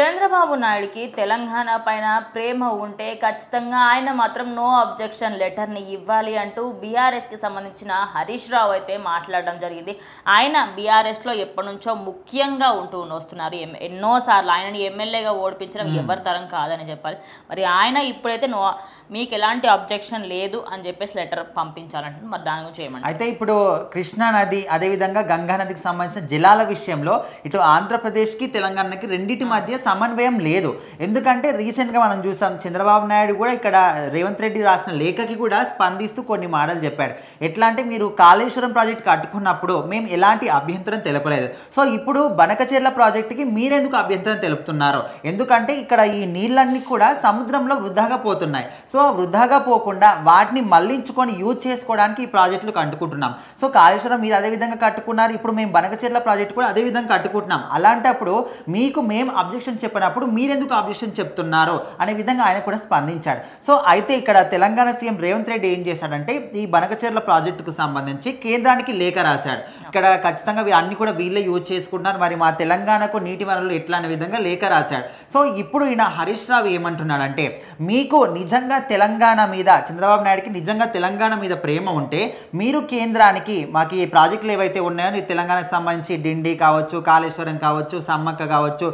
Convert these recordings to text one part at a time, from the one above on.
చంద్రబాబు నాయుడుకి తెలంగాణ పైన ప్రేమ ఉంటే ఖచ్చితంగా ఆయన మాత్రం నో అబ్జెక్షన్ లెటర్ని ఇవ్వాలి అంటూ బీఆర్ఎస్కి సంబంధించిన హరీష్ రావు అయితే మాట్లాడడం జరిగింది. ఆయన బీఆర్ఎస్లో ఎప్పటి నుంచో ముఖ్యంగా ఉంటూ వస్తున్నారు. ఎన్నోసార్లు ఆయనని ఎమ్మెల్యేగా ఓడిపించడం ఎవరి తరం కాదని చెప్పాలి. మరి ఆయన ఇప్పుడైతే మీకు ఎలాంటి అబ్జెక్షన్ లేదు అని చెప్పేసి లెటర్ పంపించాలంటే మరి దాని గురించి ఏమంటారు? అయితే ఇప్పుడు కృష్ణా నది అదేవిధంగా గంగా నదికి సంబంధించిన జలాల విషయంలో ఇటు ఆంధ్రప్రదేశ్కి తెలంగాణకి రెండింటి మధ్య సమన్వయం లేదు. ఎందుకంటే రీసెంట్గా మనం చూసాం, చంద్రబాబు నాయుడు కూడా ఇక్కడ రేవంత్ రెడ్డి రాసిన లేఖకి కూడా స్పందిస్తూ కొన్ని మాటలు చెప్పాడు. ఎట్లా అంటే, మీరు కాళేశ్వరం ప్రాజెక్ట్ కట్టుకున్నప్పుడు మేము ఎలాంటి అభ్యంతరం తెలపలేదు, సో ఇప్పుడు బనకచెర్ల ప్రాజెక్టుకి మీరెందుకు అభ్యంతరం తెలుపుతున్నారు? ఎందుకంటే ఇక్కడ ఈ నీళ్ళన్నీ కూడా సముద్రంలో వృధాగా పోతున్నాయి. సో వృధాగా పోకుండా వాటిని మళ్లించుకొని యూజ్ చేసుకోవడానికి ఈ ప్రాజెక్టులు కట్టుకుంటున్నాం. సో కాళేశ్వరం మీరు అదేవిధంగా కట్టుకున్నారు, ఇప్పుడు మేము బనకచెర్ల ప్రాజెక్టు కూడా అదేవిధంగా కట్టుకుంటున్నాం. అలాంటప్పుడు మీకు మేము అబ్జెక్షన్ చెప్పినప్పుడు మీరెందుకు అబ్జెక్షన్ చెప్తున్నారు అనే విధంగా ఆయన కూడా స్పందించాడు. సో అయితే ఇక్కడ తెలంగాణ సీఎం రేవంత్ రెడ్డి ఏం చేశాడంటే, ఈ బనకచెర్ల ప్రాజెక్టుకు సంబంధించి కేంద్రానికి లేఖ రాశాడు. ఇక్కడ ఖచ్చితంగా అన్ని కూడా వీళ్ళే యూజ్ చేసుకుంటున్నారు, మరి మా తెలంగాణకు నీటి వనరులు ఎట్లా అనే విధంగా లేఖ రాశాడు. సో ఇప్పుడు ఈయన హరీష్ రావు ఏమంటున్నాడంటే, మీకు నిజంగా తెలంగాణ మీద, చంద్రబాబు నాయుడుకి నిజంగా తెలంగాణ మీద ప్రేమ ఉంటే మీరు కేంద్రానికి మాకు ఈ ప్రాజెక్టులు ఏవైతే ఉన్నాయో తెలంగాణకు సంబంధించి డిండి కావచ్చు, కాళేశ్వరం కావచ్చు, సమ్మక్క కావచ్చు,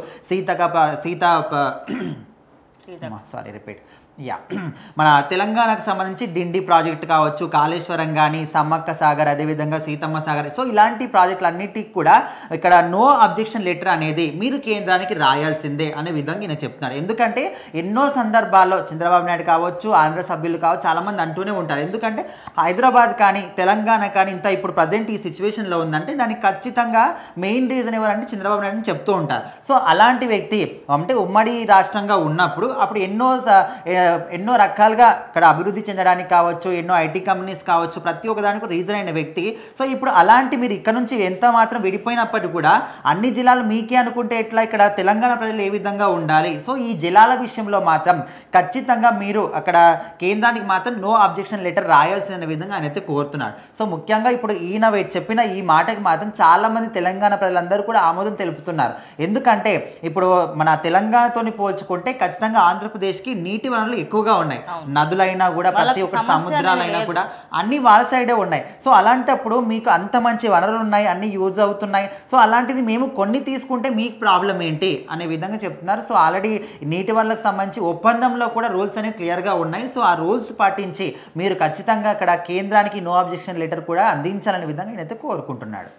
మన తెలంగాణకు సంబంధించి డిండి ప్రాజెక్ట్ కావచ్చు, కాళేశ్వరం కానీ, సమ్మక్క సాగర్, అదేవిధంగా సీతమ్మ సాగర్, సో ఇలాంటి ప్రాజెక్టులు అన్నిటికీ కూడా ఇక్కడ నో అబ్జెక్షన్ లెటర్ అనేది మీరు కేంద్రానికి రాయాల్సిందే అనే విధంగా ఈయన చెప్తున్నారు. ఎందుకంటే ఎన్నో సందర్భాల్లో చంద్రబాబు నాయుడు కావచ్చు, ఆంధ్ర సభ్యులు కావచ్చు, చాలామంది అంటూనే ఉంటారు. ఎందుకంటే హైదరాబాద్ కానీ తెలంగాణ కానీ ఇంత ఇప్పుడు ప్రజెంట్ ఈ సిచ్యువేషన్లో ఉందంటే దానికి ఖచ్చితంగా మెయిన్ రీజన్ ఎవరంటే చంద్రబాబు నాయుడు చెప్తూ ఉంటారు. సో అలాంటి వ్యక్తి అంటే ఉమ్మడి రాష్ట్రంగా ఉన్నప్పుడు అప్పుడు ఎన్నో రకాలుగా ఇక్కడ అభివృద్ధి చెందడానికి కావచ్చు, ఎన్నో ఐటీ కంపెనీస్ కావచ్చు, ప్రతి ఒక్కదానికి రీజన్ అయిన వ్యక్తి. సో ఇప్పుడు అలాంటి మీరు ఇక్కడ నుంచి ఎంత మాత్రం విడిపోయినప్పటికీ కూడా అన్ని జిల్లాలు మీకే అనుకుంటే ఎట్లా, ఇక్కడ తెలంగాణ ప్రజలు ఏ విధంగా ఉండాలి? సో ఈ జలాల విషయంలో మాత్రం ఖచ్చితంగా మీరు అక్కడ కేంద్రానికి మాత్రం నో అబ్జెక్షన్ లెటర్ రాయాల్సిన విధంగా ఆయన అయితే కోరుతున్నాడు. సో ముఖ్యంగా ఇప్పుడు ఈయన చెప్పిన ఈ మాటకి మాత్రం చాలా మంది తెలంగాణ ప్రజలందరూ కూడా ఆమోదం తెలుపుతున్నారు. ఎందుకంటే ఇప్పుడు మన తెలంగాణతోని పోల్చుకుంటే ఖచ్చితంగా ఆంధ్రప్రదేశ్కి నీటి వనరులు ఎక్కువగా ఉన్నాయి. నదులైనా కూడా, ప్రతి ఒక్క సముద్రాలైనా కూడా అన్ని వాళ్ళ సైడే ఉన్నాయి. సో అలాంటప్పుడు మీకు అంత మంచి వనరులు ఉన్నాయి, అన్ని యూజ్ అవుతున్నాయి. సో అలాంటిది మేము కొన్ని తీసుకుంటే మీకు ప్రాబ్లం ఏంటి అనే విధంగా చెప్తున్నారు. సో ఆల్రెడీ నీటి వనరులకు సంబంధించి ఒప్పందంలో కూడా రూల్స్ అనేవి క్లియర్గా ఉన్నాయి. సో ఆ రూల్స్ పాటించి మీరు ఖచ్చితంగా అక్కడ కేంద్రానికి నో అబ్జెక్షన్ లెటర్ కూడా అందించాలనే విధంగా నేనైతే కోరుకుంటున్నాడు.